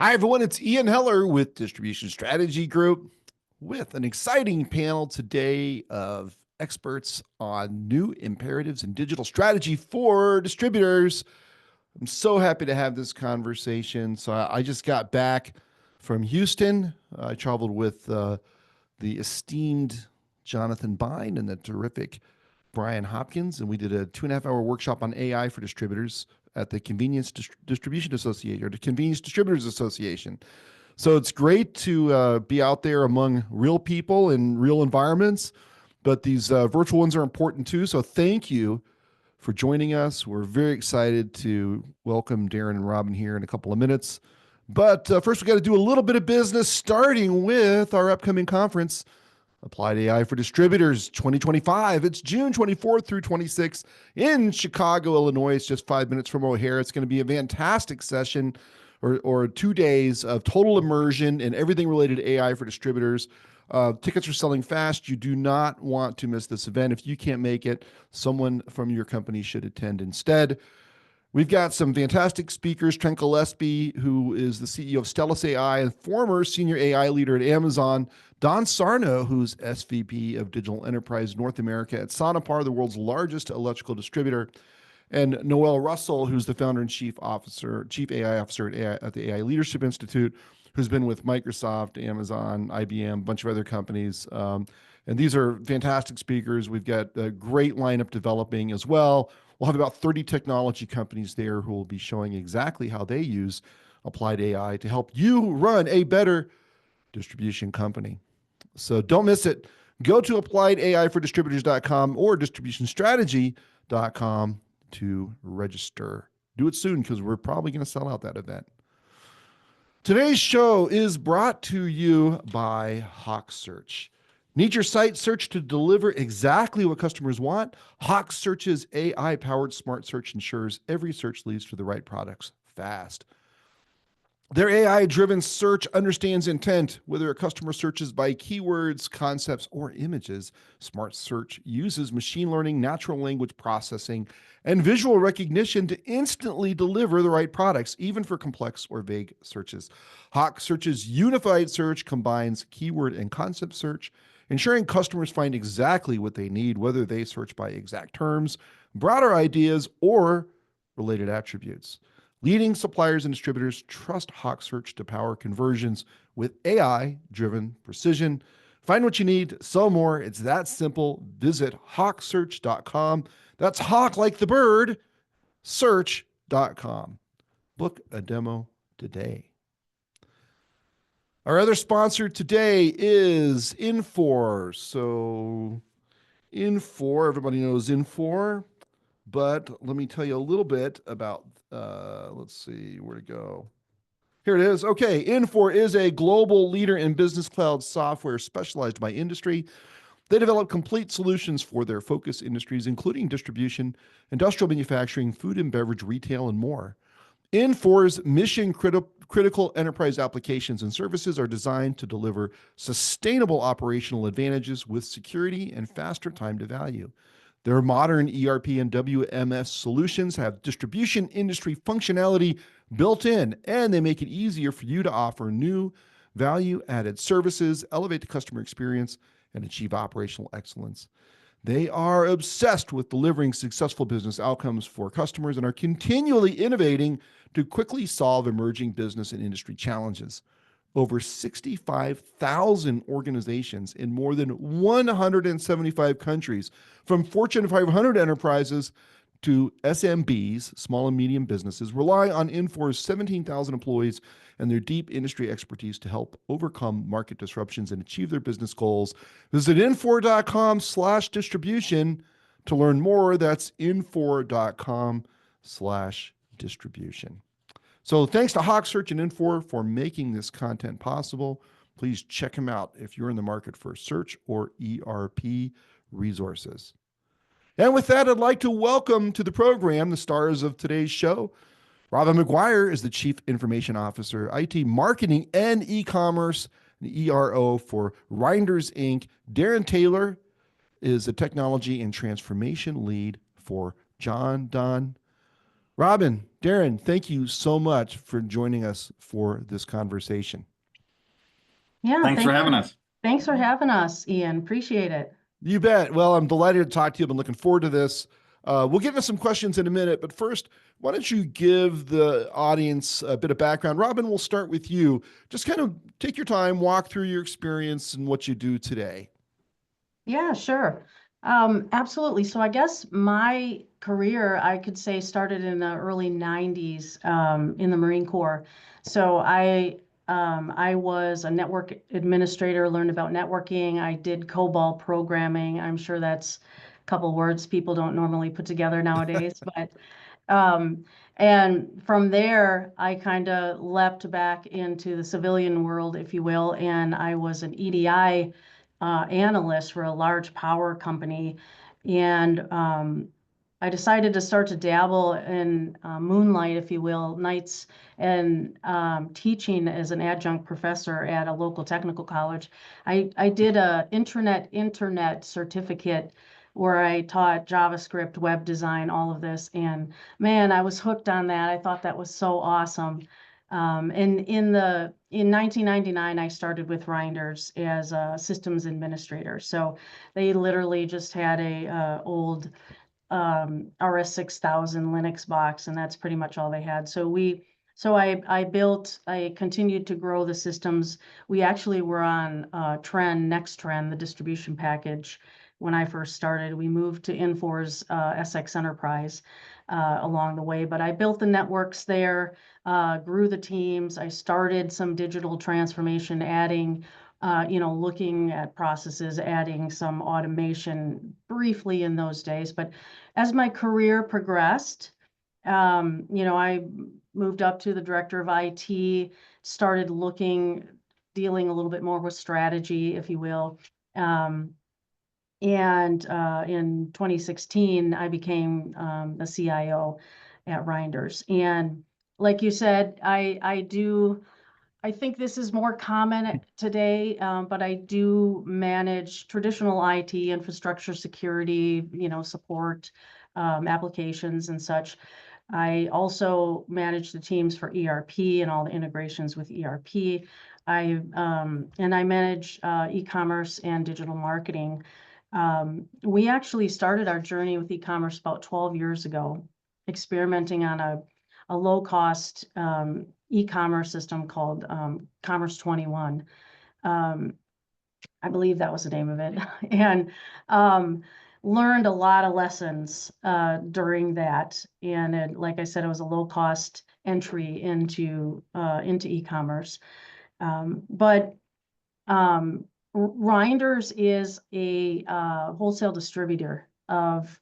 Hi, everyone. It's Ian Heller with Distribution Strategy Group with an exciting panel today of experts on new imperatives in digital strategy for distributors. I'm so happy to have this conversation. I just got back from Houston. I traveled with the esteemed Jonathan Bine and the terrific Brian Hopkins, and we did a 2.5 hour workshop on AI for distributors at the Distribution Association or the Convenience Distributors Association. So it's great to be out there among real people in real environments, but these virtual ones are important too. So thank you for joining us. We're very excited to welcome Darren and Robin here in a couple of minutes. But first, we got to do a little bit of business, starting with our upcoming conference, Applied AI for Distributors 2025. It's June 24th through 26th in Chicago, Illinois. It's just 5 minutes from O'Hare. It's going to be a fantastic session or 2 days of total immersion in everything related to AI for distributors. Tickets are selling fast. You do not want to miss this event. If you can't make it, someone from your company should attend instead. We've got some fantastic speakers. Trent Gillespie, who is the CEO of Stellus AI and former senior AI leader at Amazon. Don Sarno, who's SVP of Digital Enterprise North America at Sonopar, the world's largest electrical distributor. And Noel Russell, who's the founder and chief AI officer at the AI Leadership Institute, who's been with Microsoft, Amazon, IBM, a bunch of other companies. And these are fantastic speakers. We've got a great lineup developing as well. We'll have about 30 technology companies there who will be showing exactly how they use applied AI to help you run a better distribution company. So don't miss it. Go to appliedAIfordistributors.com or distributionstrategy.com to register. Do it soon because we're probably going to sell out that event. Today's show is brought to you by HawkSearch. Need your site search to deliver exactly what customers want? HawkSearch's AI-powered smart search ensures every search leads to the right products fast. Their AI-driven search understands intent, whether a customer searches by keywords, concepts, or images. Smart Search uses machine learning, natural language processing, and visual recognition to instantly deliver the right products, even for complex or vague searches. HawkSearch's unified search combines keyword and concept search, ensuring customers find exactly what they need, whether they search by exact terms, broader ideas, or related attributes. Leading suppliers and distributors trust HawkSearch to power conversions with AI-driven precision. Find what you need, sell more. It's that simple. Visit hawksearch.com. That's hawk like the bird, search.com. Book a demo today. Our other sponsor today is Infor. So Infor, everybody knows Infor, but let me tell you a little bit about, let's see, where to go. Here it is. Okay, Infor is a global leader in business cloud software specialized by industry. They develop complete solutions for their focus industries, including distribution, industrial manufacturing, food and beverage, retail, and more. Infor's mission-critical enterprise applications and services are designed to deliver sustainable operational advantages with security and faster time to value. Their modern ERP and WMS solutions have distribution industry functionality built in, and they make it easier for you to offer new value-added services, elevate the customer experience, and achieve operational excellence. They are obsessed with delivering successful business outcomes for customers and are continually innovating to quickly solve emerging business and industry challenges. Over 65,000 organizations in more than 175 countries, from Fortune 500 enterprises to SMBs, small and medium businesses, rely on Infor's 17,000 employees and their deep industry expertise to help overcome market disruptions and achieve their business goals. Visit infor.com/distribution to learn more. That's infor.com/distribution. So thanks to HawkSearch and Infor for making this content possible. Please check them out if you're in the market for search or ERP resources. And with that, I'd like to welcome to the program the stars of today's show. Robin McGuire is the Chief Information Officer, IT Marketing and E-Commerce, and ERO for Reinders, Inc. Darren Taylor is the Technology and Transformation Lead for John Don Robin, Darren, thank you so much for joining us for this conversation. Yeah, Thanks for having us. thanks for having us, Ian. Appreciate it. You bet. Well, I'm delighted to talk to you. I've been looking forward to this. We'll get into some questions in a minute, but first, why don't you give the audience a bit of background? Robin, we'll start with you. Just kind of take your time, walk through your experience and what you do today. Yeah, sure. Absolutely. So I guess my career, I could say, started in the early 90s in the Marine Corps. So I was a network administrator, learned about networking. I did COBOL programming. I'm sure that's a couple words people don't normally put together nowadays, but Um, and from there, I kind of leapt back into the civilian world, if you will, and I was an EDI analyst for a large power company. And I decided to start to dabble in moonlight, if you will, nights and teaching as an adjunct professor at a local technical college. I did a internet certificate where I taught JavaScript, web design, all of this. And man, I was hooked on that. I thought that was so awesome. And in 1999, I started with Reinders as a systems administrator. So they literally just had a old RS-6000 Linux box, and that's pretty much all they had. I continued to grow the systems. We actually were on Next Trend, the distribution package. When I first started, we moved to Infor's SX Enterprise along the way, but I built the networks there, grew the teams. I started some digital transformation, adding looking at processes, adding some automation briefly in those days. But as my career progressed, I moved up to the director of IT, started dealing a little bit more with strategy, if you will. And in 2016, I became the CIO at Reinders. And like you said, I think this is more common today, but I do manage traditional IT infrastructure security, support applications and such. I also manage the teams for ERP and all the integrations with ERP. I manage e-commerce and digital marketing. We actually started our journey with e-commerce about 12 years ago, experimenting on a low-cost e-commerce system called Commerce 21. I believe that was the name of it, and learned a lot of lessons during that. And like I said, it was a low-cost entry into e-commerce. But Reinders is a wholesale distributor of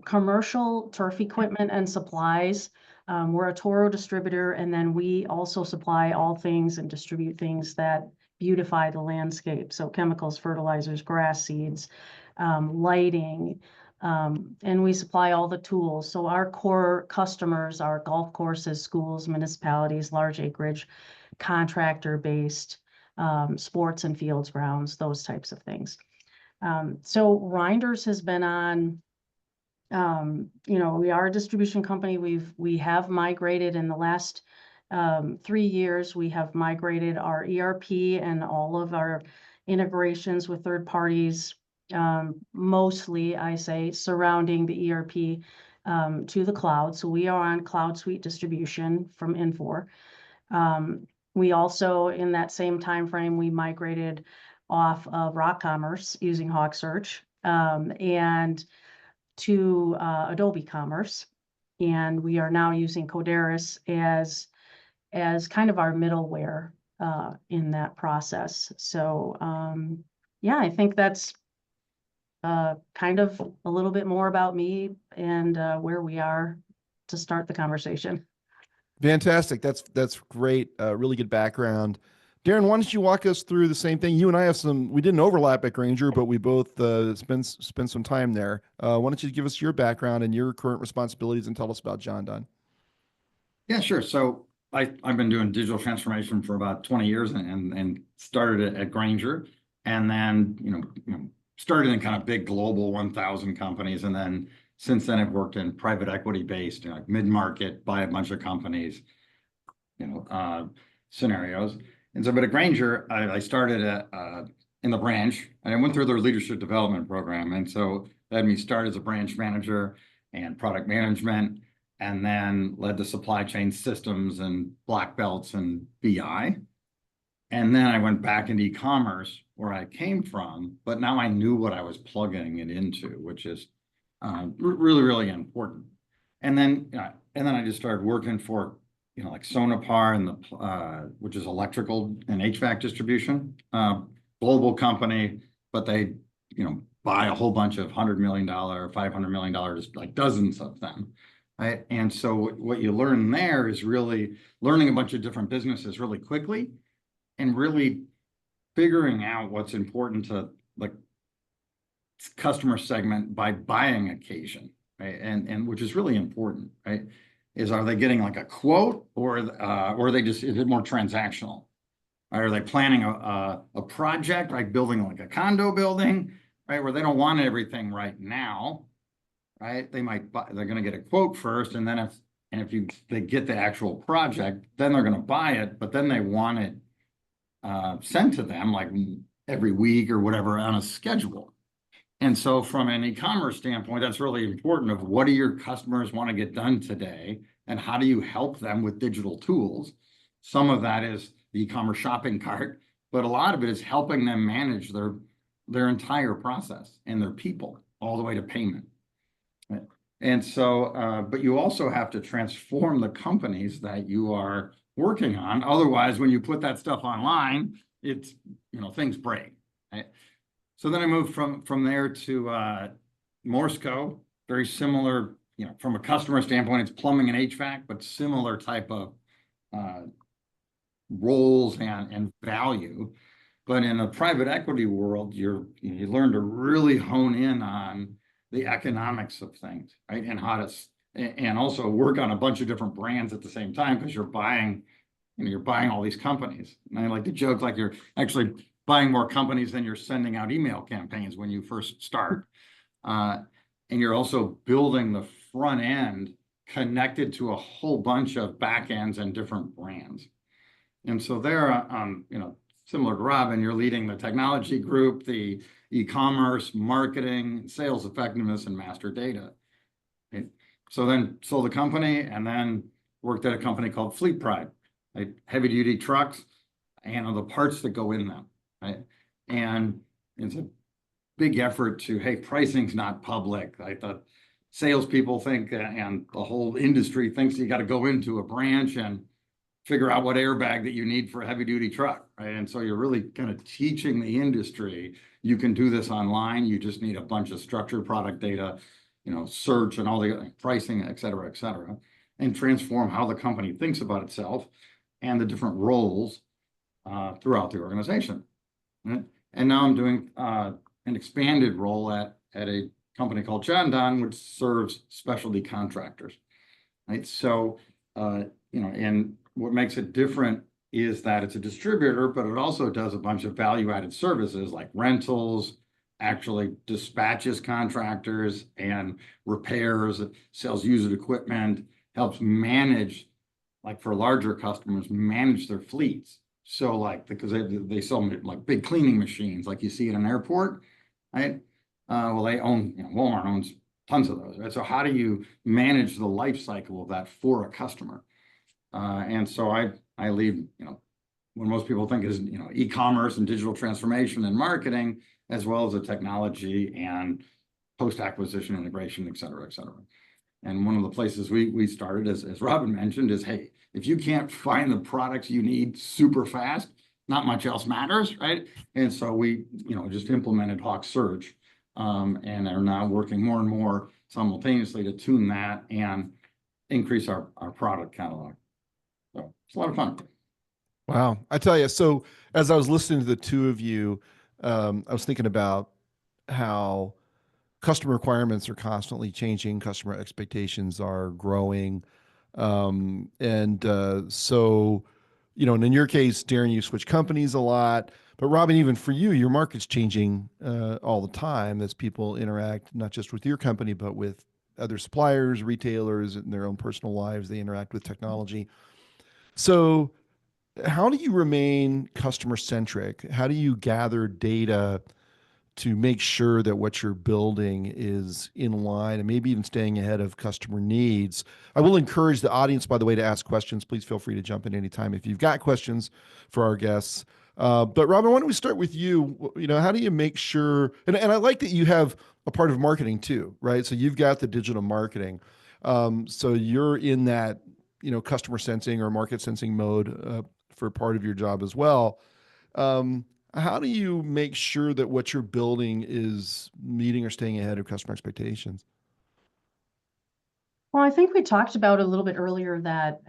commercial turf equipment and supplies. We're a Toro distributor, and then we also supply all things and distribute things that beautify the landscape. So chemicals, fertilizers, grass seeds, lighting, and we supply all the tools. So our core customers are golf courses, schools, municipalities, large acreage, contractor-based, sports and fields grounds, those types of things. So Reinders has been on, we are a distribution company. We have migrated in the last 3 years. We have migrated our ERP and all of our integrations with third parties, mostly, I say, surrounding the ERP to the cloud. So we are on Cloud Suite distribution from Infor. We also, in that same time frame, we migrated off of Rock Commerce using HawkSearch and to Adobe Commerce. And we are now using Coderis as kind of our middleware in that process. So yeah, I think that's kind of a little bit more about me and where we are to start the conversation. Fantastic. That's great. Really good background. Darren, why don't you walk us through the same thing? You and I we didn't overlap at Grainger, but we both spent some time there. Why don't you give us your background and your current responsibilities and tell us about John Dunn? Yeah, sure. So I've been doing digital transformation for about 20 years and started at Grainger, and then started in kind of big global 1,000 companies, and then since then I've worked in private equity based, like mid-market, buy a bunch of companies, scenarios. And so, but at Grainger, I started in the branch, and I went through their leadership development program. And so that had me start as a branch manager and product management, and then led the supply chain systems and black belts and BI. And then I went back into e-commerce where I came from, but now I knew what I was plugging it into, which is really, really important. And then I just started working for, like Sonopar and which is electrical and HVAC distribution, global company, but they, buy a whole bunch of $100 million, $500 million, like dozens of them. Right. And so what you learn there is really learning a bunch of different businesses really quickly and really figuring out what's important to like customer segment by buying occasion, right? And which is really important, right? Are they getting like a quote or are they just, is it more transactional? Are they planning a project, like building like a condo building, right? Where they don't want everything right now, right? They're going to get a quote first, and then they get the actual project, then they're going to buy it, but then they want it sent to them like every week or whatever on a schedule. And so from an e-commerce standpoint, that's really important of what do your customers want to get done today and how do you help them with digital tools? Some of that is the e-commerce shopping cart, but a lot of it is helping them manage their entire process and their people all the way to payment. And so, but you also have to transform the companies that you are working on. Otherwise, when you put that stuff online, it's, things break. Right? So then I moved from there to Morsco, very similar, from a customer standpoint, it's plumbing and HVAC, but similar type of roles and value. But in a private equity world, you learn to really hone in on the economics of things, right? And how to, and also work on a bunch of different brands at the same time, because you're buying all these companies. And I like to joke, like you're actually buying more companies than you're sending out email campaigns when you first start. And you're also building the front end connected to a whole bunch of back ends and different brands. And so there, similar to Robin, you're leading the technology group, the e-commerce, marketing, sales effectiveness, and master data. Right? So then sold the company and then worked at a company called Fleet Pride, right? Heavy duty trucks and all the parts that go in them, right? And it's a big effort to, hey, pricing's not public. I thought salespeople think, and the whole industry thinks you got to go into a branch and figure out what airbag that you need for a heavy duty truck, right? And so you're really kind of teaching the industry, you can do this online. You just need a bunch of structured product data, search and all the pricing, et cetera, and transform how the company thinks about itself and the different roles throughout the organization. Right? And now I'm doing an expanded role at a company called Jon-Don, which serves specialty contractors, right? So, and what makes it different is that it's a distributor, but it also does a bunch of value-added services like rentals, actually dispatches contractors and repairs, sells used equipment, helps manage, like for larger customers, manage their fleets. So like, because they sell like big cleaning machines, like you see at an airport, right? Well, they own, Walmart owns tons of those, right? So how do you manage the life cycle of that for a customer? And so I lead, what most people think is, e-commerce and digital transformation and marketing, as well as the technology and post-acquisition integration, et cetera, et cetera. And one of the places we started, as Robin mentioned, is, hey, if you can't find the products you need super fast, not much else matters, right? And so we, just implemented Hawk Search and are now working more and more simultaneously to tune that and increase our product catalog. So it's a lot of fun. Wow. I tell you, so as I was listening to the two of you, I was thinking about how customer requirements are constantly changing, customer expectations are growing. So, and in your case, Darren, you switch companies a lot, but Robin, even for you, your market's changing all the time as people interact, not just with your company, but with other suppliers, retailers, in their own personal lives. They interact with technology. So, how do you remain customer centric? How do you gather data to make sure that what you're building is in line and maybe even staying ahead of customer needs? I will encourage the audience, by the way, to ask questions. Please feel free to jump in anytime if you've got questions for our guests. But Robin, why don't we start with you? You know, how do you make sure? And I like that you have a part of marketing too, right? So you've got the digital marketing. So you're in that, you know, customer sensing or market sensing mode for part of your job as well. Um, how do you make sure that what you're building is meeting or staying ahead of customer expectations? Well, I think we talked about a little bit earlier that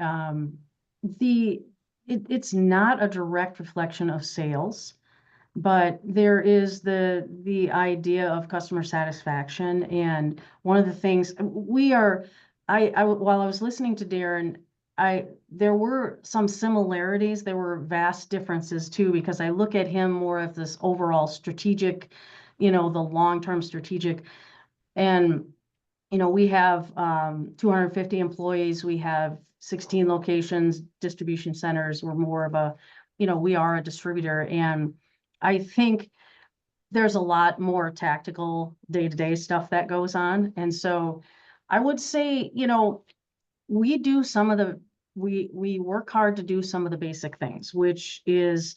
the it's not a direct reflection of sales, but there is the idea of customer satisfaction. And one of the things we are, while I was listening to Darren, there were some similarities. There were vast differences too, because I look at him more of this overall strategic, the long-term strategic. And we have 250 employees. We have 16 locations, distribution centers. We're more of a, we are a distributor. And I think there's a lot more tactical day-to-day stuff that goes on. And so I would say, we do some of the, we work hard to do some of the basic things, which is,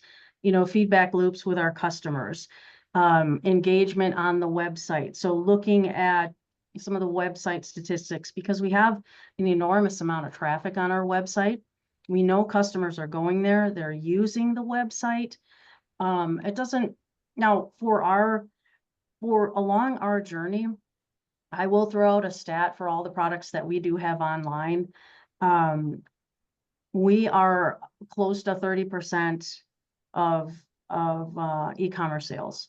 feedback loops with our customers, engagement on the website. So looking at some of the website statistics, because we have an enormous amount of traffic on our website. We know customers are going there, they're using the website. It doesn't, now for along our journey, I will throw out a stat for all the products that we do have online. We are close to 30% of e-commerce sales.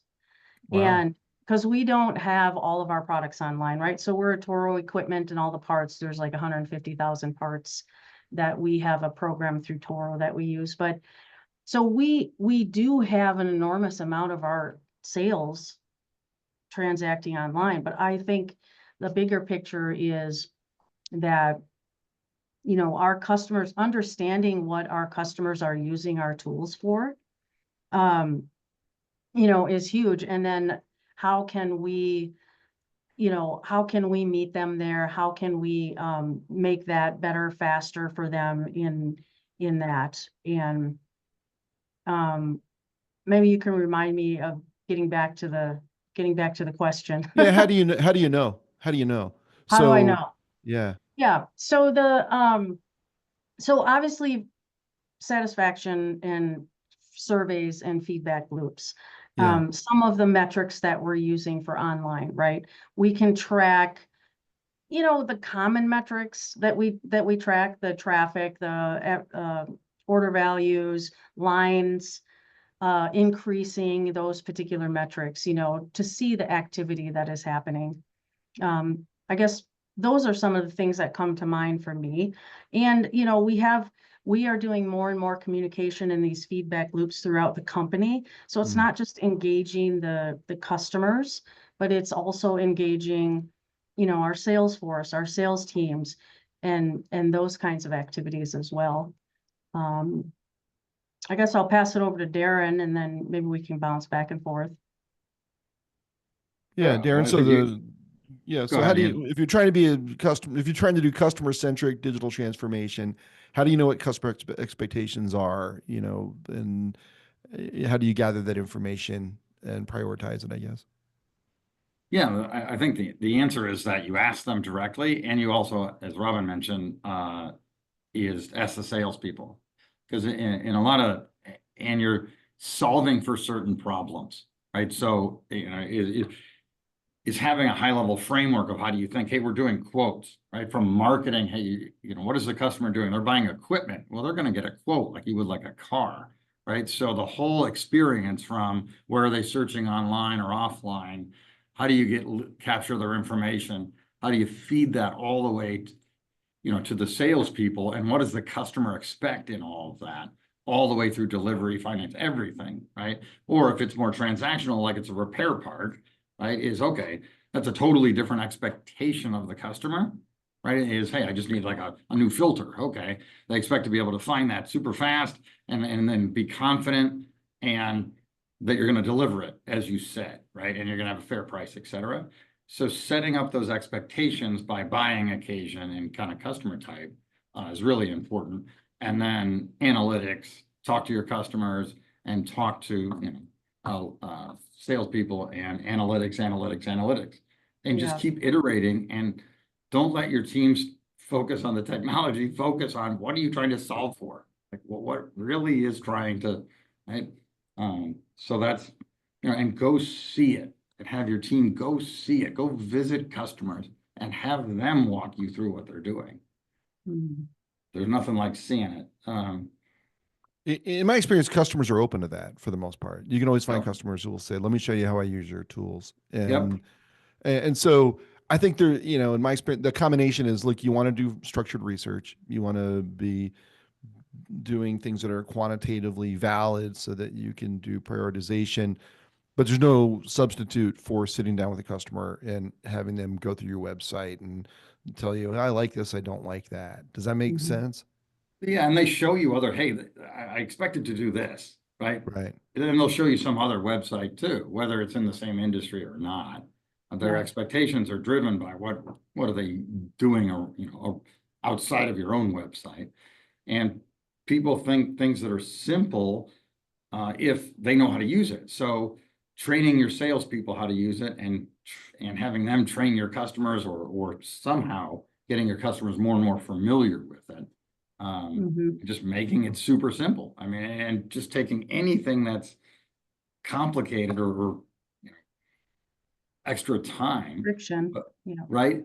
Wow. And because we don't have all of our products online, right? So we're a Toro equipment and all the parts, there's like 150,000 parts that we have a program through Toro that we use. But so we do have an enormous amount of our sales transacting online. But I think the bigger picture is that, our customers, understanding what our customers are using our tools for, is huge. And then how can we meet them there? How can we make that better, faster for them in that? And maybe you can remind me of getting back to the question. Yeah. How do you know? How do you know? How do you know? How do I know? Yeah. Yeah. So so obviously satisfaction and surveys and feedback loops. Yeah. Some of the metrics that we're using for online, right? We can track, the common metrics that we track, the traffic, the order values, lines, increasing those particular metrics, to see the activity that is happening. I guess those are some of the things that come to mind for me. And, we are doing more and more communication in these feedback loops throughout the company. So it's not just engaging the customers, but it's also engaging, our sales force, our sales teams, and those kinds of activities as well. I guess I'll pass it over to Darren, and then maybe we can bounce back and forth. Yeah, Darren. I So think so how ahead, do Ian. you, if you're trying to be if you're trying to do customer centric digital transformation, how do you know what customer expectations are, and how do you gather that information and prioritize it, I guess? Yeah, I think the answer is that you ask them directly, and you also, as Robin mentioned, is ask the salespeople, because in a lot of, and you're solving for certain problems, right? So is having a high level framework of how do you think, hey, we're doing quotes, right? From marketing, hey, what is the customer doing? They're buying equipment. Well, they're going to get a quote like you would like a car, right? So the whole experience from where are they searching online or offline? How do you capture their information? How do you feed that all the way, to the salespeople? And what does the customer expect in all of that? All the way through delivery, finance, everything, right? Or if it's more transactional, like it's a repair part, right? Is okay. that's a totally different expectation of the customer, right? It is, hey, I just need like a new filter. Okay. They expect to be able to find that super fast and then be confident and that you're going to deliver it, as you said, right? And you're going to have a fair price, et cetera. So setting up those expectations by buying occasion and kind of customer type is really important. And then analytics, talk to your customers and talk to, salespeople and analytics, and just Yeah. keep iterating and don't let your teams focus on the technology, focus on what are you trying to solve for? Like what really is trying to, right? So that's, and go see it and have your team go see it, go visit customers and have them walk you through what they're doing. Mhm. There's nothing like seeing it. In my experience, customers are open to that for the most part. You can always find Yep. customers who will say, "Let me show you how I use your tools." Yep. And so I think there, in my experience, the combination is, look, you want to do structured research, you want to be doing things that are quantitatively valid so that you can do prioritization, but there's no substitute for sitting down with a customer and having them go through your website and tell you, I like this, I don't like that. Does that make Mhm. sense? Yeah, and they show you other, hey, I expected to do this, right? Right. And then they'll show you some other website too, whether it's in the same industry or not. Their Yeah. expectations are driven by what are they doing, or outside of your own website. And people think things that are simple if they know how to use it. So training your salespeople how to use it and having them train your customers, or somehow getting your customers more and more familiar with it. Mhm. Just making it super simple. I mean, and just taking anything that's complicated or extra time. Friction. But Yeah. right,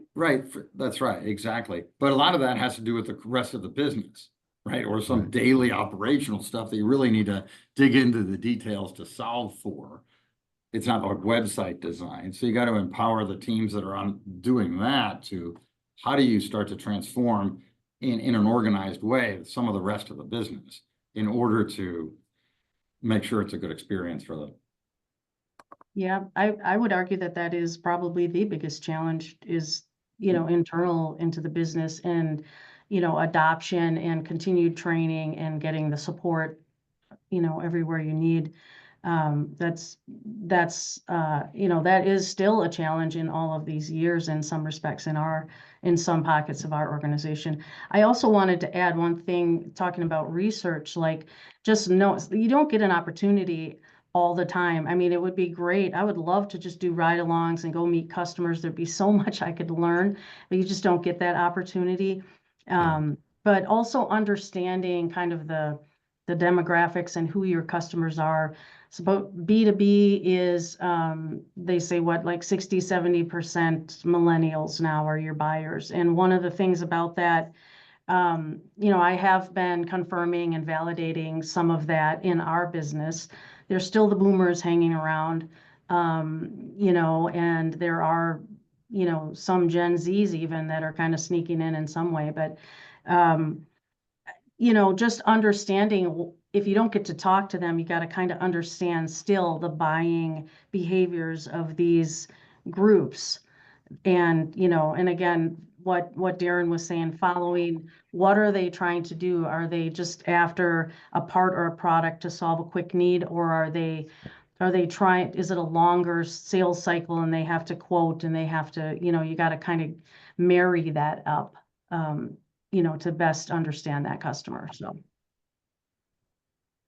that's right, exactly. But a lot of that has to do with the rest of the business, right? Or some Right. daily operational stuff that you really need to dig into the details to solve for. It's not like website design. So you got to empower the teams that are on doing that to, how do you start to transform in an organized way some of the rest of the business in order to make sure it's a good experience for them. Yeah, I would argue that that is probably the biggest challenge is, internal into the business and, adoption and continued training and getting the support, everywhere you need. That is still a challenge in all of these years in some respects in some pockets of our organization. I also wanted to add one thing talking about research, like just know you don't get an opportunity all the time. I mean, it would be great. I would love to just do ride-alongs and go meet customers. There'd be so much I could learn, but you just don't get that opportunity. Yeah. But also understanding kind of the demographics and who your customers are. So but B2B is, they say what, like 60-70% millennials now are your buyers. And one of the things about that, I have been confirming and validating some of that in our business. There's still the boomers hanging around, and there are, some Gen Zs even that are kind of sneaking in some way. But, just understanding if you don't get to talk to them, you got to kind of understand still the buying behaviors of these groups. And, and again, what Darren was saying, following, what are they trying to do? Are they just after a part or a product to solve a quick need, or are they trying, is it a longer sales cycle and they have to quote and they have to, you got to kind of marry that up, to best understand that customer. So.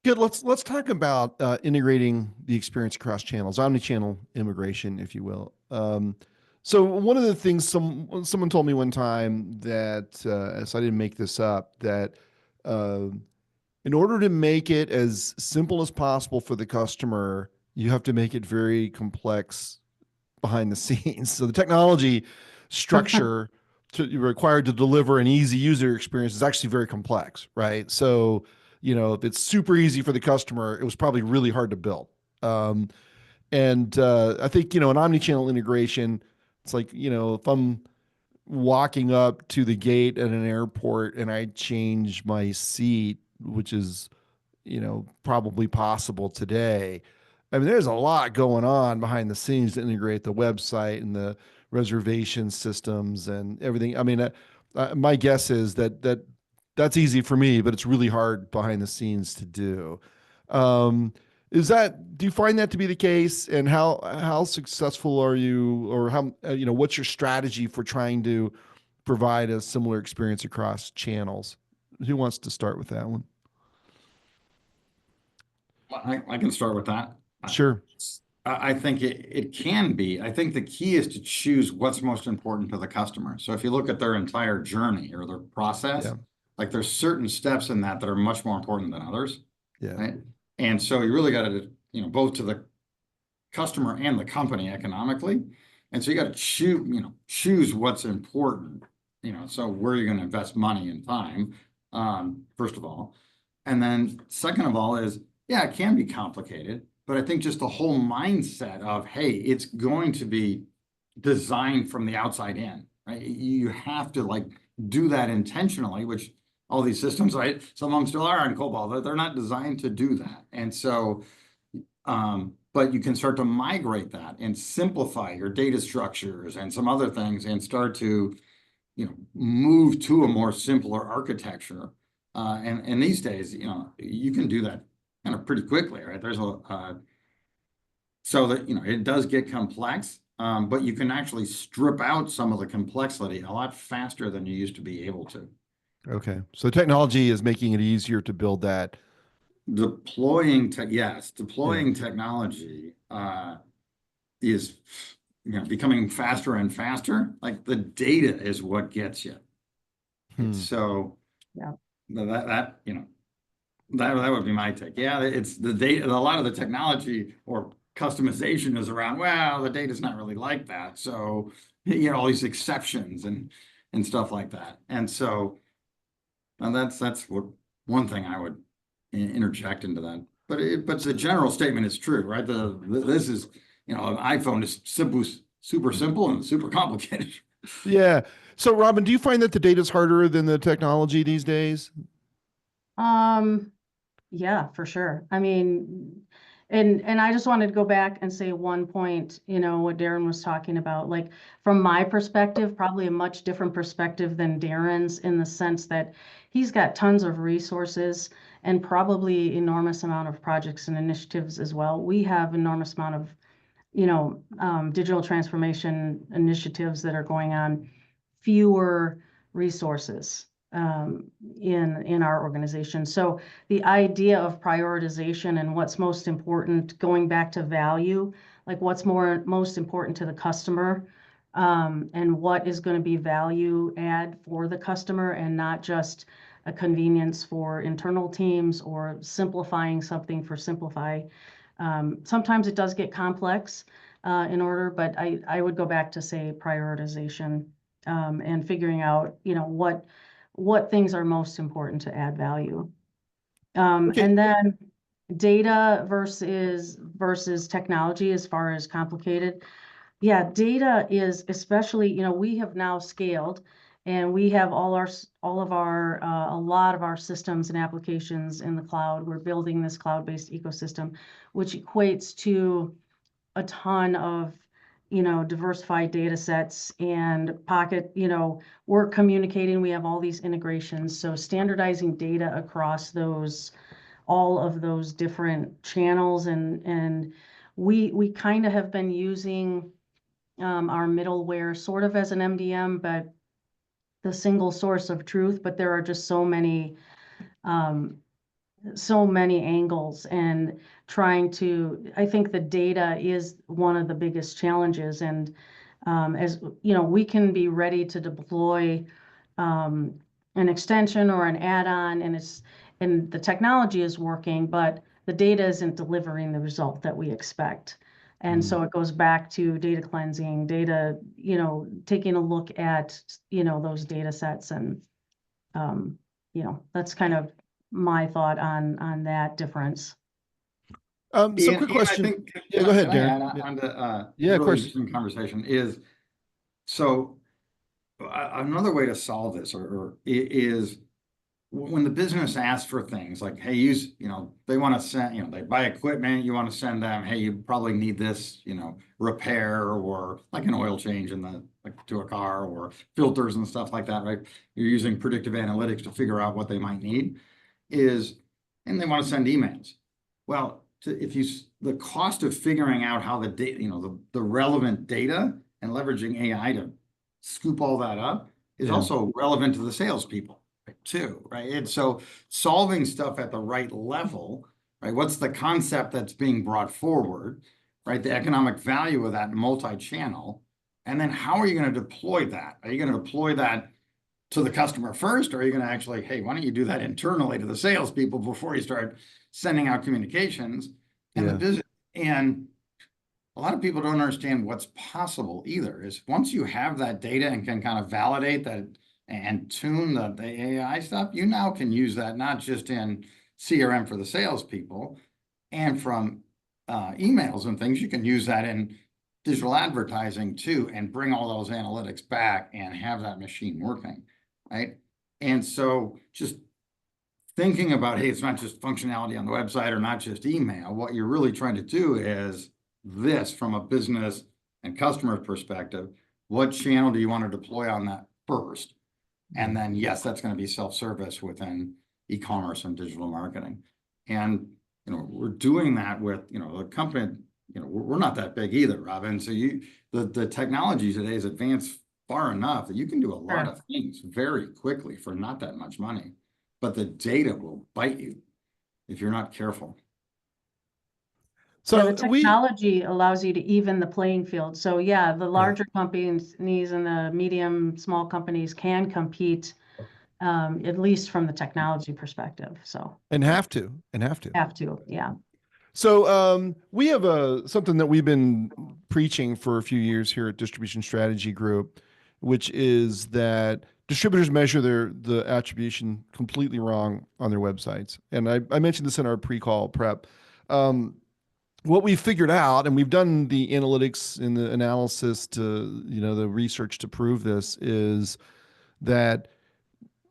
Good. Let's talk about integrating the experience across channels, omni-channel immigration, if you will. So one of the things someone told me one time that, so I didn't make this up, that uh, in order to make it as simple as possible for the customer, you have to make it very complex behind the scenes. So the technology structure required to deliver an easy user experience is actually very complex, right? So, if it's super easy for the customer, it was probably really hard to build. And I think, an omni-channel integration, it's like, if I'm walking up to the gate at an airport and I change my seat, which is, probably possible today, I mean, there's a lot going on behind the scenes to integrate the website and the reservation systems and everything. I mean, my guess is that's easy for me, but it's really hard behind the scenes to do. Um, do you find that to be the case? And how successful are you, or how, what's your strategy for trying to provide a similar experience across channels? Who wants to start with that one? Well, I can start with that. Sure. I think it can be. I think the key is to choose what's most important to the customer. So if you look at their entire journey or their process, Yeah. like there's certain steps in that are much more important than others, Yeah. right? And so you really got to, both to the customer and the company economically. And so you got to choose what's important, so where you're going to invest money and time, first of all. And then second of all is, yeah, it can be complicated, but I think just the whole mindset of, hey, it's going to be designed from the outside in, right? You have to like do that intentionally, which all these systems, right? Some of them still are on COBOL. They're not designed to do that. And so, but you can start to migrate that and simplify your data structures and some other things and start to, move to a more simpler architecture. And these days, you can do that kind of pretty quickly, right? There's so that, it does get complex, but you can actually strip out some of the complexity a lot faster than you used to be able to. Okay. So technology is making it easier to build that. Deploying Yeah. technology is becoming faster and faster. Like the data is what gets you. So Yeah. that would be my take. Yeah, it's the data. A lot of the technology or customization is around, well, the data's not really like that. So, all these exceptions and stuff like that. And so that's what one thing I would interject into that. But the general statement is true, right? This is, an iPhone is super simple and super complicated. Yeah. So Robin, do you find that the data is harder than the technology these days? Yeah, for sure. I mean, and I just wanted to go back and say one point, what Darren was talking about, like from my perspective, probably a much different perspective than Darren's in the sense that he's got tons of resources and probably enormous amount of projects and initiatives as well. We have enormous amount of, digital transformation initiatives that are going on, fewer resources in our organization. So the idea of prioritization and what's most important, going back to value, like what's most important to the customer, and what is going to be value add for the customer and not just a convenience for internal teams or simplifying something for simplify. Sometimes it does get complex in order, but I would go back to say prioritization and figuring out, what things are most important to add value. Okay. And then data versus technology as far as complicated. Yeah, data is especially, we have now scaled and we have a lot of our systems and applications in the cloud. We're building this cloud-based ecosystem, which equates to a ton of, diversified data sets and pocket, we're communicating, we have all these integrations. So standardizing data across all of those different channels and we kind of have been using our middleware sort of as an MDM, but the single source of truth, but there are just so many angles and I think the data is one of the biggest challenges. And as we can be ready to deploy an extension or an add-on and the technology is working, but the data isn't delivering the result that we expect. And so it goes back to data cleansing, taking a look at, those data sets and, that's kind of my thought on that difference. So quick I question. think, Yeah, go ahead, can I Darren. add on to Yeah, of really course. interesting conversation is, so another way to solve this or is when the business asks for things like, hey, they want to send, they buy equipment, you want to send them, hey, you probably need this, repair or like an oil change like to a car or filters and stuff like that, right? You're using predictive analytics to figure out what they might need and they want to send emails. Well, the cost of figuring out how the data, the relevant data and leveraging AI to scoop all that up is also relevant to the salespeople too, right? And so solving stuff at the right level, right? What's the concept that's being brought forward, right? The economic value of that multi-channel. And then how are you going to deploy that? Are you going to deploy that to the customer first? Or are you going to actually, hey, why don't you do that internally to the salespeople before you start sending out communications and the business? And a lot of people don't understand what's possible either, is once you have that data and can kind of validate that and tune the AI stuff, you now can use that not just in CRM for the salespeople and from emails and things. You can use that in digital advertising too, and bring all those analytics back and have that machine working, right? And so just thinking about, hey, it's not just functionality on the website or not just email. What you're really trying to do is this from a business and customer perspective. What channel do you want to deploy on that first? And then, yes, that's going to be self-service within e-commerce and digital marketing. And, we're doing that with, the company, we're not that big either, Robin. So the technology today is advanced far enough that you can do a lot of things very quickly for not that much money, but the data will bite you if you're not careful. So the technology allows you to even the playing field. So the larger companies and the medium, small companies can compete, at least from the technology perspective. So have to. Yeah. So we have something that we've been preaching for a few years here at Distribution Strategy Group, which is that distributors measure the attribution completely wrong on their websites. And I mentioned this in our pre-call prep. What we figured out, and we've done the analytics and the analysis to, the research to prove this, is that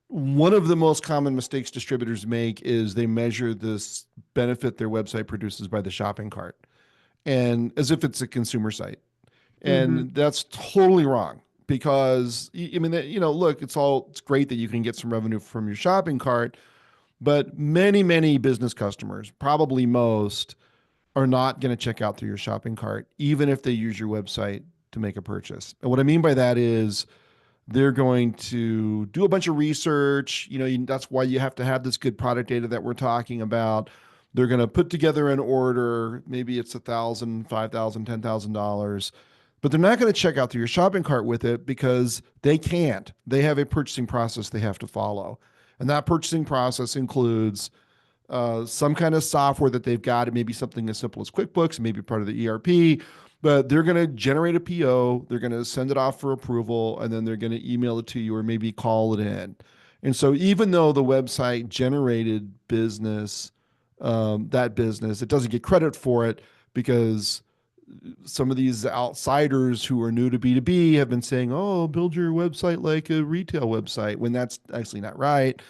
one of the most common mistakes distributors make is they measure this benefit their website produces by the shopping cart, and as if it's a consumer site. And that's totally wrong, because look, it's great that you can get some revenue from your shopping cart, but many business customers, probably most, are not going to check out through your shopping cart, even if they use your website to make a purchase. And what I mean by that is they're going to do a bunch of research. That's why you have to have this good product data that we're talking about. They're going to put together an order. Maybe it's $1,000, $5,000, $10,000, but they're not going to check out through your shopping cart with it because they can't. They have a purchasing process they have to follow. And that purchasing process includes some kind of software that they've got. It may be something as simple as QuickBooks, maybe part of the ERP, but they're going to generate a PO. They're going to send it off for approval, and then they're going to email it to you or maybe call it in. And so even though the website generated business, it doesn't get credit for it because some of these outsiders who are new to B2B have been saying, oh, build your website like a retail website, when that's actually not right.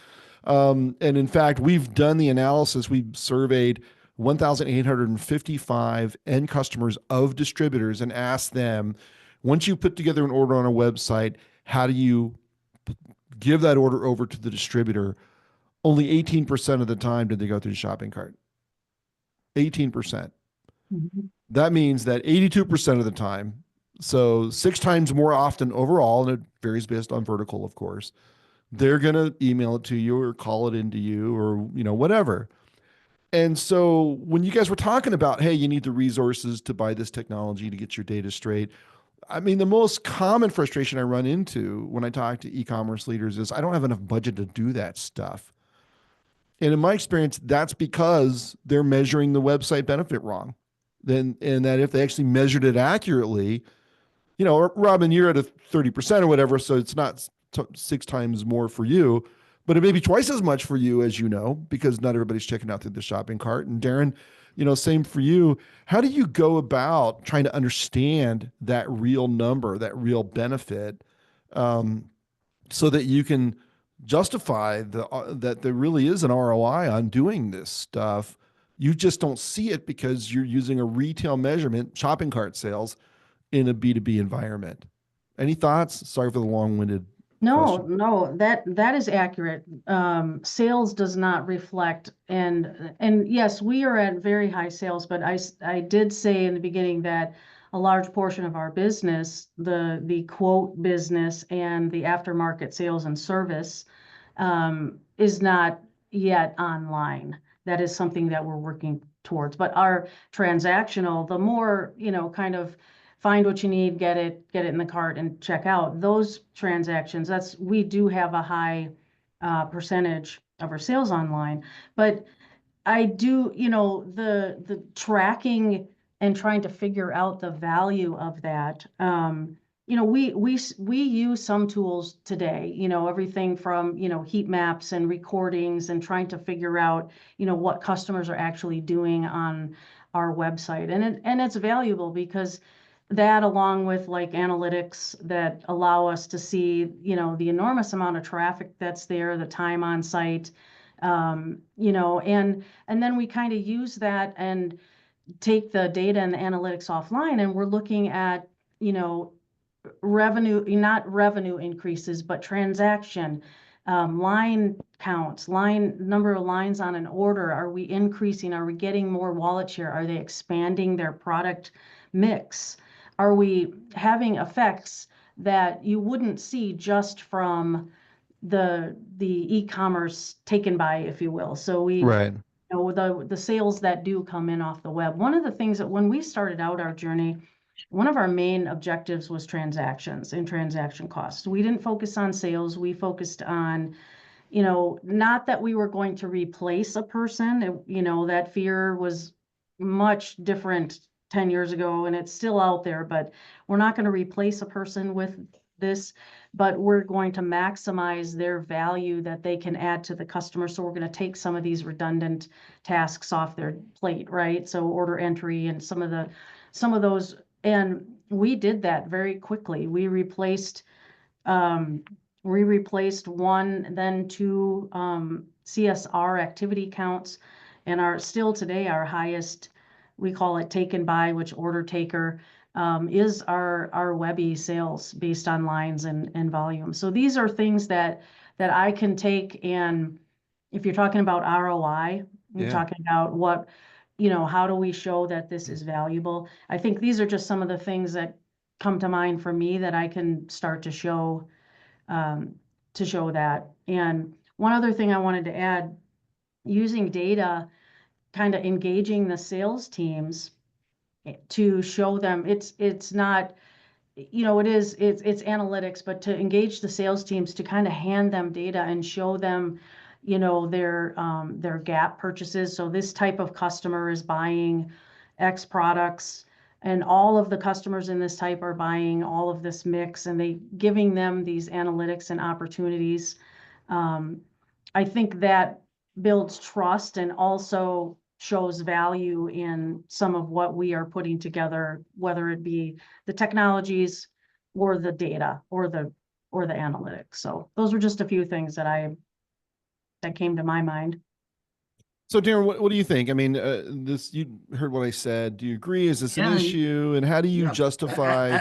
And in fact, we've done the analysis. We've surveyed 1,855 end customers of distributors and asked them, once you put together an order on a website, how do you give that order over to the distributor? Only 18% of the time did they go through the shopping cart. 18%. That means that 82% of the time, so 6 times more often overall, and it varies based on vertical, of course, they're going to email it to you or call it into you or, whatever. And so when you guys were talking about, hey, you need the resources to buy this technology to get your data straight, I mean, the most common frustration I run into when I talk to e-commerce leaders is I don't have enough budget to do that stuff. And in my experience, that's because they're measuring the website benefit wrong. And that if they actually measured it accurately, Robin, you're at a 30% or whatever, so it's not 6 times more for you, but it may be twice as much for you, as because not everybody's checking out through the shopping cart. And Darren, same for you. How do you go about trying to understand that real number, that real benefit, so that you can justify that there really is an ROI on doing this stuff. You just don't see it because you're using a retail measurement, shopping cart sales, in a B2B environment. Any thoughts? Sorry for the long-winded No, question. no, that is accurate. Sales does not reflect, and yes, we are at very high sales, but I did say in the beginning that a large portion of our business, the quote business and the aftermarket sales and service, is not yet online. That is something that we're working towards. But our transactional, the more, kind of find what you need, get it in the cart and check out. Those transactions, we do have a high percentage of our sales online. But I do, the tracking and trying to figure out the value of that. We use some tools today, everything from, heat maps and recordings and trying to figure out, what customers are actually doing on our website. And it's valuable because that, along with like analytics that allow us to see, the enormous amount of traffic that's there, the time on site, and then we kind of use that and take the data and the analytics offline, and we're looking at, revenue, not revenue increases, but transaction, line counts, number of lines on an order. Are we increasing? Are we getting more wallet share? Are they expanding their product mix? Are we having effects that you wouldn't see just from the e-commerce taken by, if you will? So Right. the sales that do come in off the web. One of the things that when we started out our journey, one of our main objectives was transactions and transaction costs. We didn't focus on sales. We focused on, not that we were going to replace a person. That fear was much different 10 years ago, and it's still out there, but we're not going to replace a person with this, but we're going to maximize their value that they can add to the customer. So we're going to take some of these redundant tasks off their plate, right? So order entry and some of those, and we did that very quickly. We replaced one, then two CSR activity counts, and still today our highest, we call it taken by, which order taker, is our Webby sales based on lines and volume. So these are things that I can take, and if you're talking about ROI, you're talking about what, how do we show that this is valuable? I think these are just some of the things that come to mind for me that I can start to show that. And one other thing I wanted to add, using data, kind of engaging the sales teams to show them it's not, it's analytics, but to engage the sales teams to kind of hand them data and show them, their gap purchases. So this type of customer is buying X products, and all of the customers in this type are buying all of this mix, and giving them these analytics and opportunities. I think that builds trust and also shows value in some of what we are putting together, whether it be the technologies or the data or the analytics. So those were just a few things that came to my mind. So, Darren, what do you think? I mean, you heard what I said. Do you agree? Is this an issue? And how do you justify?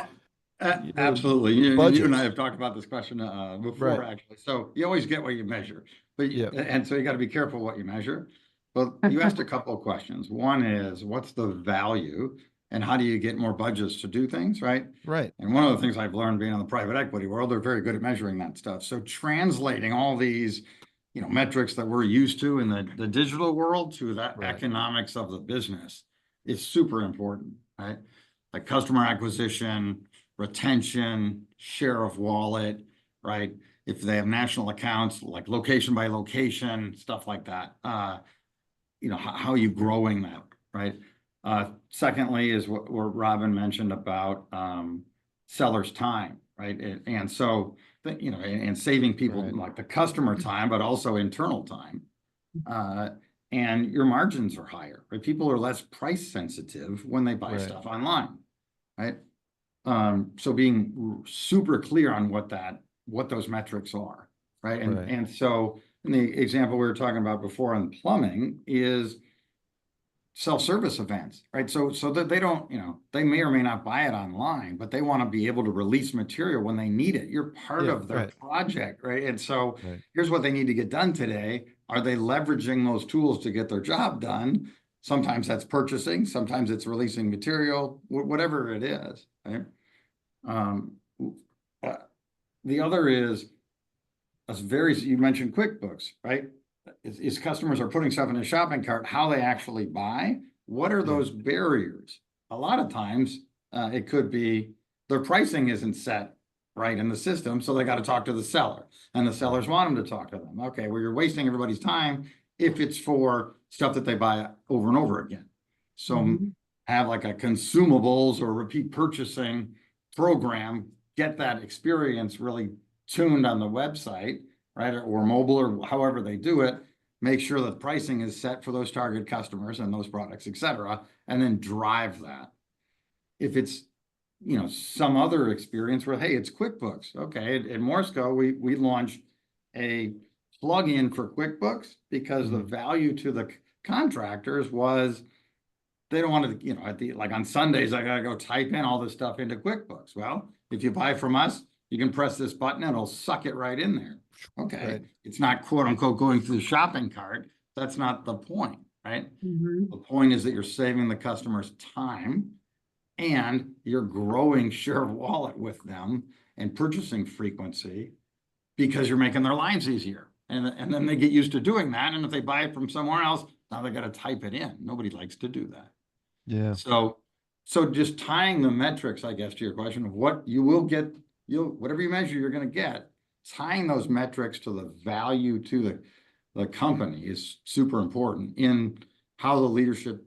Absolutely. You and I have talked about this question before, Right. actually. So you always get what you measure, but Yeah. and so you got to be careful what you measure. Well, you asked a couple of questions. One is, what's the value, and how do you get more budgets to do things, right? Right. And one of the things I've learned being in the private equity world, they're very good at measuring that stuff. So translating all these, metrics that we're used to in the digital world to the economics of the business is super important, right? Like customer acquisition, retention, share of wallet, right? If they have national accounts, like location by location, stuff like that. How are you growing that, right? Secondly is what Robin mentioned about seller's time, right? And so, and saving people like the customer time, but also internal time. And your margins are higher, right? People are less price sensitive when they buy stuff online, right? So being super clear on what those metrics are. right? Right. And so in the example we were talking about before on plumbing is self-service events, right? So that they don't, they may or may not buy it online, but they want to be able to release material when they need it. You're part Yeah, of their right. project, right? And so Right. here's what they need to get done today. Are they leveraging those tools to get their job done? Sometimes that's purchasing, sometimes it's releasing material, whatever it is, right? Um, uh, the other is you mentioned QuickBooks, right? Is customers are putting stuff in a shopping cart, how they actually buy. What are those barriers? A lot of times, it could be their pricing isn't set right in the system, so they got to talk to the seller, and the sellers want them to talk to them. Okay, well, you're wasting everybody's time if it's for stuff that they buy over and over again. So have like a consumables or repeat purchasing program, get that experience really tuned on the website, right? Or mobile, or however they do it, make sure that pricing is set for those target customers and those products, et cetera, and then drive that. If it's, some other experience where, hey, it's QuickBooks. Okay, at Morsco, we launched a plugin for QuickBooks because the value to the contractors was they don't want to, like on Sundays, I got to go type in all this stuff into QuickBooks. Well, if you buy from us, you can press this button and it'll suck it right in there. Okay. Right. It's not quote unquote going through the shopping cart. That's not the point, right? Mm-hmm. The point is that you're saving the customer's time and you're growing share of wallet with them and purchasing frequency because you're making their lives easier. And then they get used to doing that. And if they buy it from somewhere else, now they got to type it in. Nobody likes to do that. Yeah. So just tying the metrics, I guess, to your question of what you will get, whatever you measure, you're going to get, tying those metrics to the value to the company is super important in how the leadership,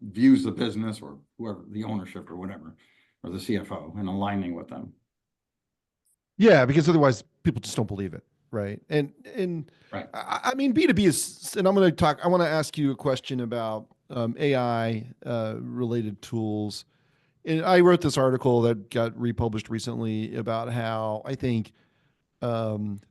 views the business, or whoever, the ownership or whatever, or the CFO, and aligning with them. Yeah, because otherwise people just don't believe it, right? And Right. I mean, B2B is, and I want to ask you a question about AI related tools. And I wrote this article that got republished recently about how I think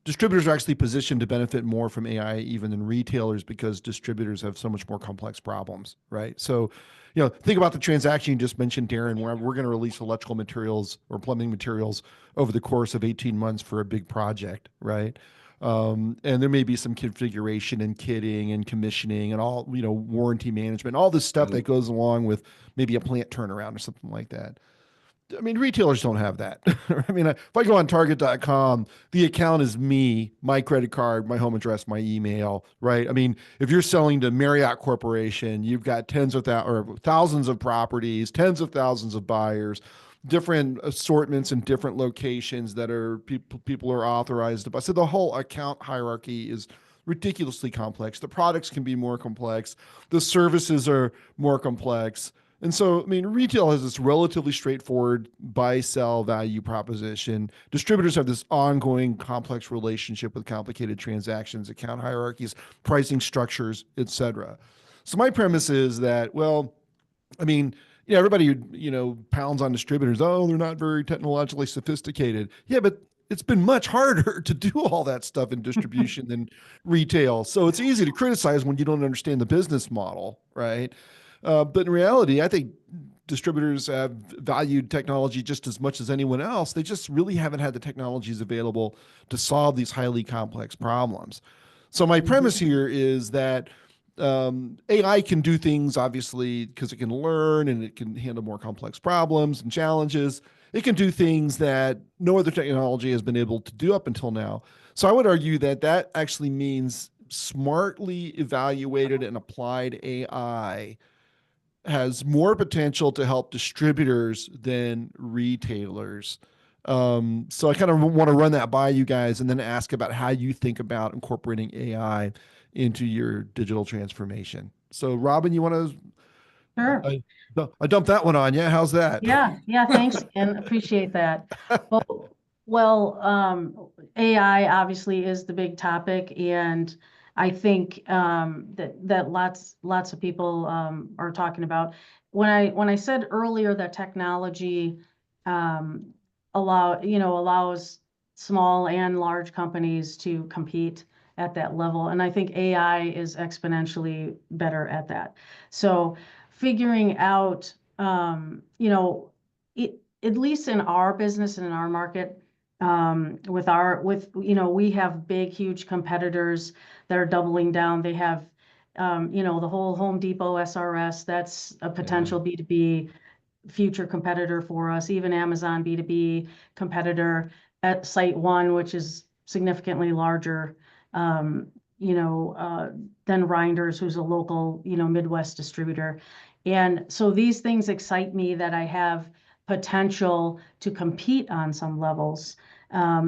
distributors are actually positioned to benefit more from AI even than retailers because distributors have so much more complex problems, right? So, think about the transaction you just mentioned, Darren, where we're going to release electrical materials or plumbing materials over the course of 18 months for a big project, right? And there may be some configuration and kitting and commissioning and all, warranty management, all this stuff that goes along with maybe a plant turnaround or something like that. I mean, retailers don't have that. I mean, if I go on target.com, the account is me, my credit card, my home address, my email, right? I mean, if you're selling to Marriott Corporation, you've got thousands of properties, tens of thousands of buyers, different assortments in different locations that are people are authorized to buy. So the whole account hierarchy is ridiculously complex. The products can be more complex. The services are more complex. And so, I mean, retail has this relatively straightforward buy, sell value proposition. Distributors have this ongoing complex relationship with complicated transactions, account hierarchies, pricing structures, et cetera. So my premise is that, well, I mean, everybody, pounds on distributors. Oh, they're not very technologically sophisticated. Yeah, but it's been much harder to do all that stuff in distribution than retail. So it's easy to criticize when you don't understand the business model, right? But in reality, I think distributors have valued technology just as much as anyone else. They just really haven't had the technologies available to solve these highly complex problems. So my premise here is that AI can do things, obviously, because it can learn and it can handle more complex problems and challenges. It can do things that no other technology has been able to do up until now. So I would argue that actually means smartly evaluated and applied AI has more potential to help distributors than retailers. So I kind of want to run that by you guys and then ask about how you think about incorporating AI into your digital transformation. So Robin, you want to, Sure. I dumped that one on you. How's that? Yeah, thanks, and appreciate that. AI obviously is the big topic, and I think that lots of people are talking about. When I said earlier that technology allows small and large companies to compete at that level. And I think AI is exponentially better at that. So figuring out, at least in our business and in our market, we have big, huge competitors that are doubling down. They have, the whole Home Depot SRS, that's a potential B2B future competitor for us, even Amazon B2B competitor at Site One, which is significantly larger, than Reinders, who's a local, Midwest distributor. And so these things excite me that I have potential to compete on some levels.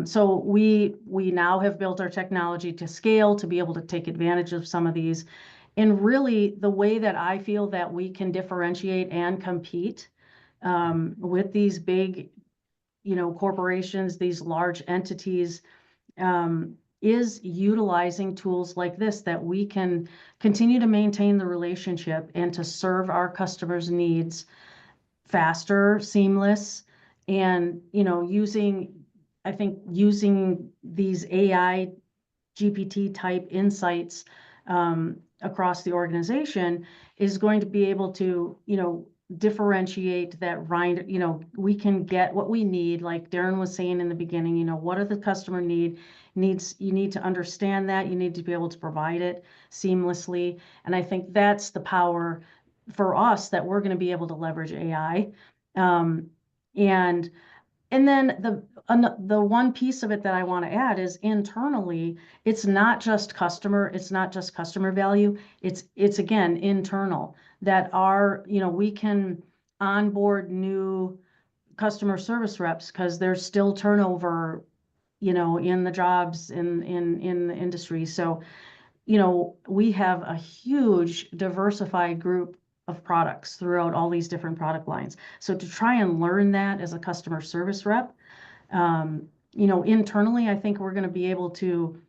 So we now have built our technology to scale to be able to take advantage of some of these. And really, the way that I feel that we can differentiate and compete with these big, corporations, these large entities, is utilizing tools like this that we can continue to maintain the relationship and to serve our customers' needs faster, seamless, and, using these AI GPT type insights across the organization is going to be able to, differentiate that we can get what we need, like Darren was saying in the beginning, what are the customer needs, you need to understand that, you need to be able to provide it seamlessly. And I think that's the power for us, that we're going to be able to leverage AI. And then the one piece of it that I want to add is internally, it's not just customer value. It's again, internal, that we can onboard new customer service reps because there's still turnover, in the jobs in the industry. So, we have a huge diversified group of products throughout all these different product lines. So to try and learn that as a customer service rep, internally, I think we're going to be able to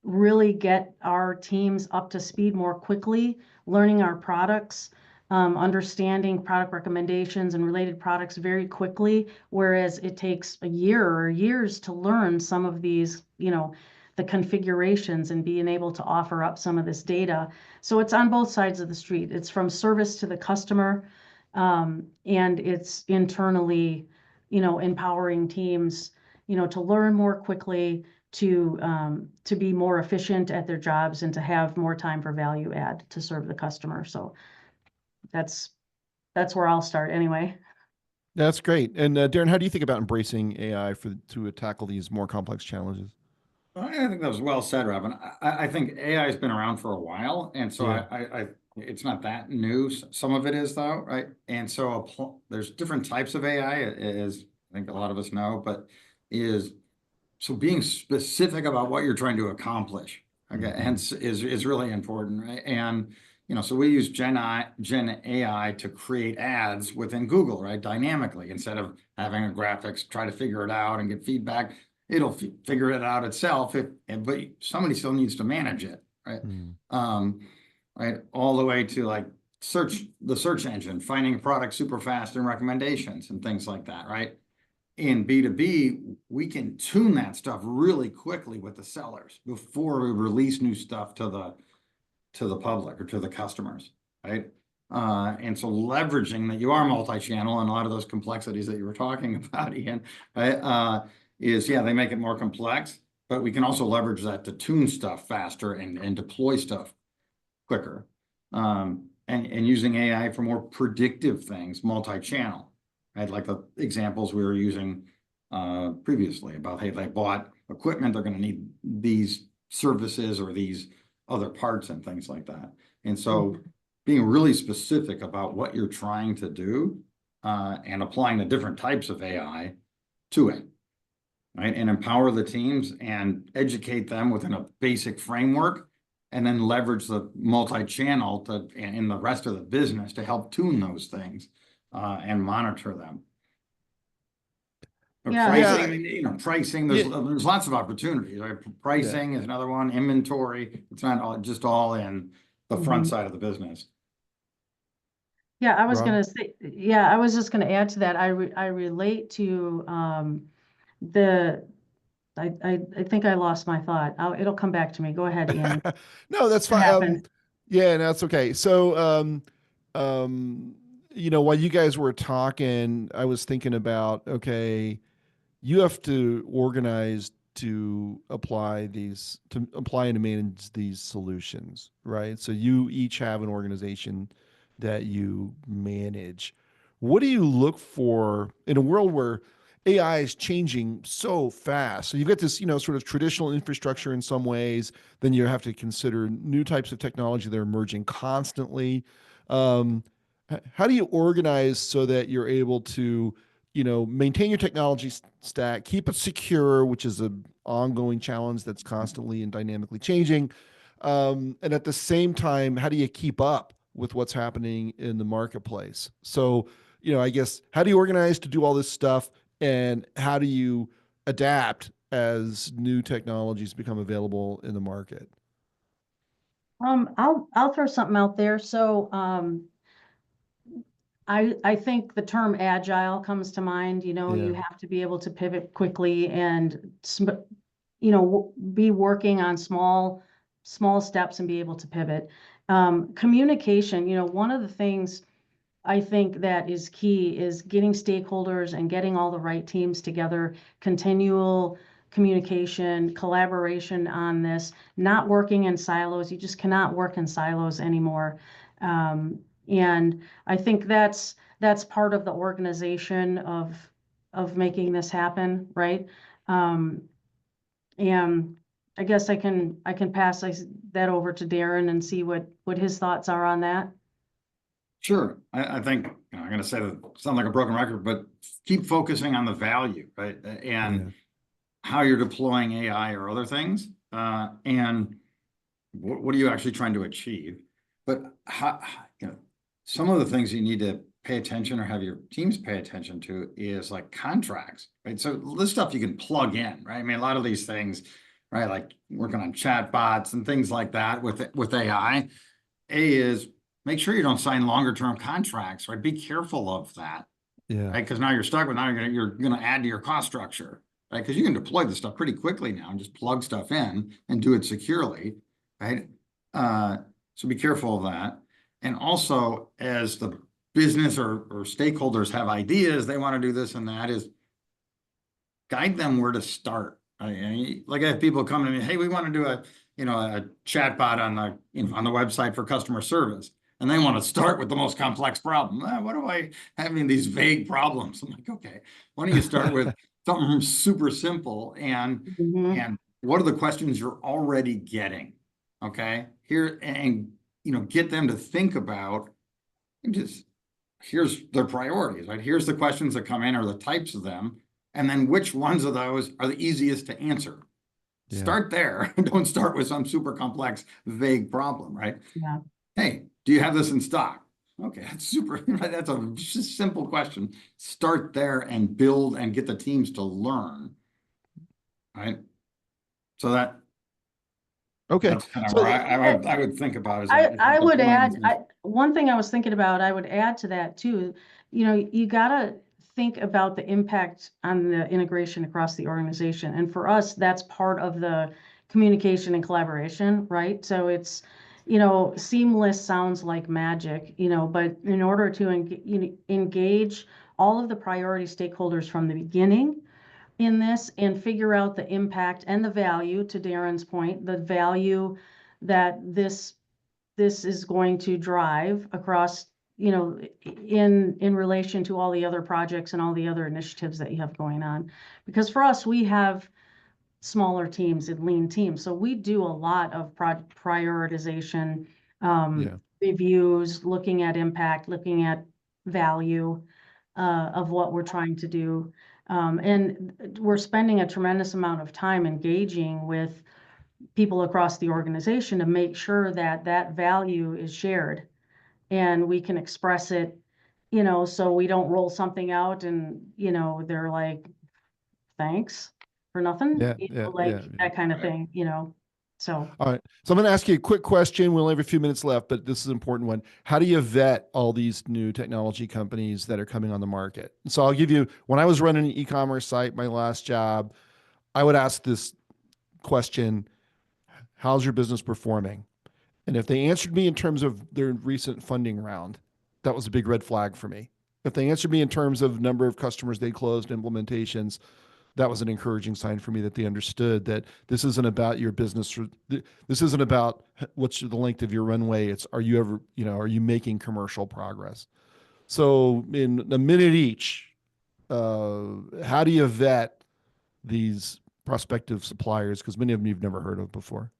really get our teams up to speed more quickly, learning our products, understanding product recommendations and related products very quickly, whereas it takes a year or years to learn some of these, the configurations and being able to offer up some of this data. So it's on both sides of the street. It's from service to the customer, and it's internally, empowering teams, to learn more quickly, to be more efficient at their jobs and to have more time for value add to serve the customer. So that's where I'll start anyway. That's great. And Darren, how do you think about embracing AI to tackle these more complex challenges? I think that was well said, Robin. I think AI has been around for a while, and so Yeah. it's not that new. Some of it is though, right? And so there's different types of AI, as I think a lot of us know, but so being specific about what you're trying to accomplish, okay, hence is really important, right? And so we use Gen AI to create ads within Google, right? Dynamically, instead of having a graphics try to figure it out and get feedback. It'll figure it out itself, but somebody still needs to manage it, right? Right, all the way to like the search engine, finding a product super fast and recommendations and things like that, right? In B2B, we can tune that stuff really quickly with the sellers before we release new stuff to the public or to the customers, right? And so leveraging that you are multi-channel and a lot of those complexities that you were talking about, Ian, right? They make it more complex, but we can also leverage that to tune stuff faster and deploy stuff quicker. And using AI for more predictive things, multi-channel. I had like the examples we were using previously about, hey, they bought equipment, they're going to need these services or these other parts and things like that. And so being really specific about what you're trying to do and applying the different types of AI to it. Right, and empower the teams and educate them within a basic framework, and then leverage the multi-channel in the rest of the business to help tune those things and monitor them. Pricing. There's lots of opportunities. Right? Pricing is another one. Inventory. It's not just all in the front side of the business. Yeah, I was going to say. Yeah, I was just going to add to that. I relate to the I think I lost my thought. It'll come back to me. Go ahead, Ian. No, that's What fine. happened? Yeah, no, that's okay. So, um, while you guys were talking, I was thinking about, okay, you have to organize to apply and to manage these solutions, right? So you each have an organization that you manage. What do you look for in a world where AI is changing so fast? So you've got this, sort of traditional infrastructure in some ways. Then you have to consider new types of technology that are emerging constantly. Um, how do you organize so that you're able to maintain your technology stack, keep it secure, which is an ongoing challenge that's constantly and dynamically changing. And at the same time, how do you keep up with what's happening in the marketplace? So, I guess, how do you organize to do all this stuff, and how do you adapt as new technologies become available in the market? I'll throw something out there. So, I think the term agile comes to mind. Yeah. You have to be able to pivot quickly and, be working on small steps and be able to pivot. Communication, one of the things I think that is key is getting stakeholders and getting all the right teams together, continual communication, collaboration on this, not working in silos. You just cannot work in silos anymore. And I think that's part of the organization of making this happen, right? Um, and I guess I can pass that over to Darren and see what his thoughts are on that. Sure. I think, I'm going to say that sound like a broken record, but keep focusing on the value, right? And Yeah. how you're deploying AI or other things, and what are you actually trying to achieve? But some of the things you need to pay attention or have your teams pay attention to is like contracts, right? So this stuff you can plug in, right? I mean, a lot of these things, right? Like working on chat bots and things like that with AI. A is make sure you don't sign longer term contracts, right? Be careful of that, Yeah. right? Because now you're stuck with you're gonna add to your cost structure, right? Because you can deploy this stuff pretty quickly now and just plug stuff in and do it securely, right? So be careful of that. And also, as the business or stakeholders have ideas, they want to do this and that, is guide them where to start. Like I have people come to me, hey, we want to do a chat bot on on the website for customer service. And they want to start with the most complex problem. What do I having these vague problems? I'm like, okay, why don't you start with something super simple and what are the questions you're already getting? Okay, here and get them to think about and just here's their priorities, right? Here's the questions that come in or the types of them, and then which ones of those are the easiest to answer. Yeah. Start there. Don't start with some super complex, vague problem, right? Yeah. Hey, do you have this in stock? Okay, that's super. That's a just simple question. Start there and build and get the teams to learn, right? So Okay. that's kind of So where I would think about as I would deploying add, these. one thing I was thinking about, I would add to that too. You gotta think about the impact on the integration across the organization. And for us, that's part of the communication and collaboration, right? So it's, seamless sounds like magic, but in order to engage all of the priority stakeholders from the beginning in this and figure out the impact and the value, to Darren's point, the value that this is going to drive across, in relation to all the other projects and all the other initiatives that you have going on. Because for us, we have smaller teams and lean teams, so we do a lot of prioritization, yeah. reviews, looking at impact, looking at value of what we're trying to do. And we're spending a tremendous amount of time engaging with people across the organization to make sure that that value is shared and we can express it, so we don't roll something out and, they're like, thanks for nothing, Yeah. Yeah. like Yeah. that kind of Right. thing, so. All right. So I'm going to ask you a quick question. We only have a few minutes left, but this is an important one. How do you vet all these new technology companies that are coming on the market? So I'll give you, when I was running an e-commerce site, my last job, I would ask this question: how's your business performing? And if they answered me in terms of their recent funding round, that was a big red flag for me. If they answered me in terms of number of customers they closed, implementations, that was an encouraging sign for me that they understood that this isn't about your business. This isn't about what's the length of your runway. It's, are you ever, are you making commercial progress? So in a minute each, how do you vet these prospective suppliers? Because many of them you've never heard of before.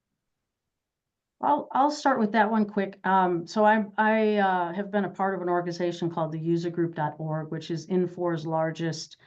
I'll start with that one quick. So I have been a part of an organization called the usergroup.org, which is Infor's largest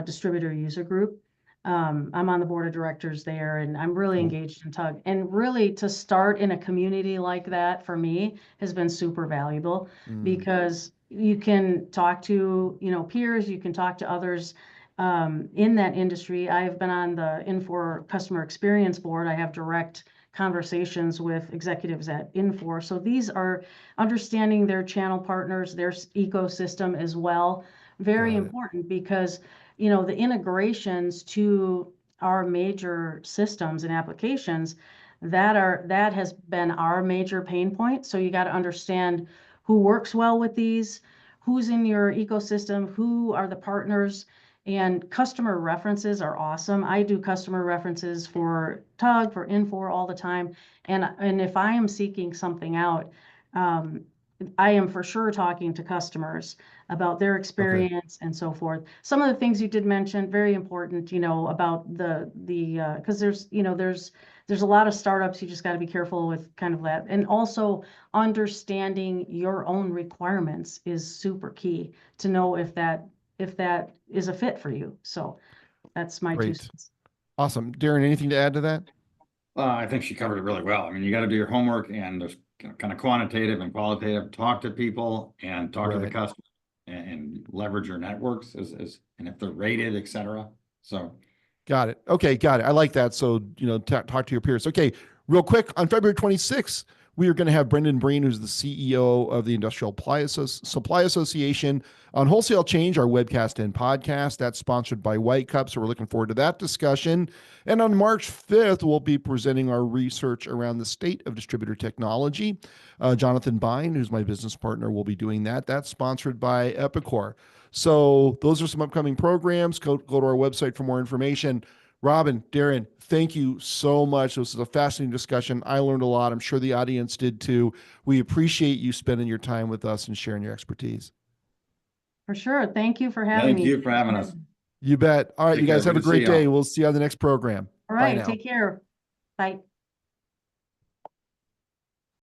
distributor user group. I'm on the board of directors there, and I'm really engaged in TUG. And really, to start in a community like that for me has been super valuable because you can talk to, peers, you can talk to others in that industry. I've been on the Infor customer experience board. I have direct conversations with executives at Infor. So these are understanding their channel partners, their ecosystem as well. Very important because, the integrations to our major systems and applications that has been our major pain point. So you got to understand who works well with these, who's in your ecosystem, who are the partners. And customer references are awesome. I do customer references for TUG, for Infor all the time. And if I am seeking something out, I am for sure talking to customers about their experience and so forth. Some of the things you did mention, very important, about the because there's a lot of startups. You just got to be careful with kind of that. And also understanding your own requirements is super key to know if that is a fit for you. So that's my 2 cents. Awesome. Darren, anything to add to that? I think she covered it really well. I mean, you got to do your homework, and there's kind of quantitative and qualitative. Talk to people and talk to the customer and leverage your networks and if they're rated, et cetera. So. Got it. Okay. Got it. I like that. So, talk to your peers. Okay. Real quick, on February 26th, we are going to have Brendan Breen, who's the CEO of the Industrial Supply Association, on Wholesale Change, our webcast and podcast. That's sponsored by White Cup, so we're looking forward to that discussion. And on March 5th, we'll be presenting our research around the state of distributor technology. Jonathan Bine, who's my business partner, will be doing that. That's sponsored by Epicor. So those are some upcoming programs. Go to our website for more information. Robin, Darren, thank you so much. This is a fascinating discussion. I learned a lot. I'm sure the audience did too. We appreciate you spending your time with us and sharing your expertise. For sure. Thank you for having me. Thank you for having us. You bet. All right, you guys have a great day. We'll see you on the next program. All right. Take care. Bye.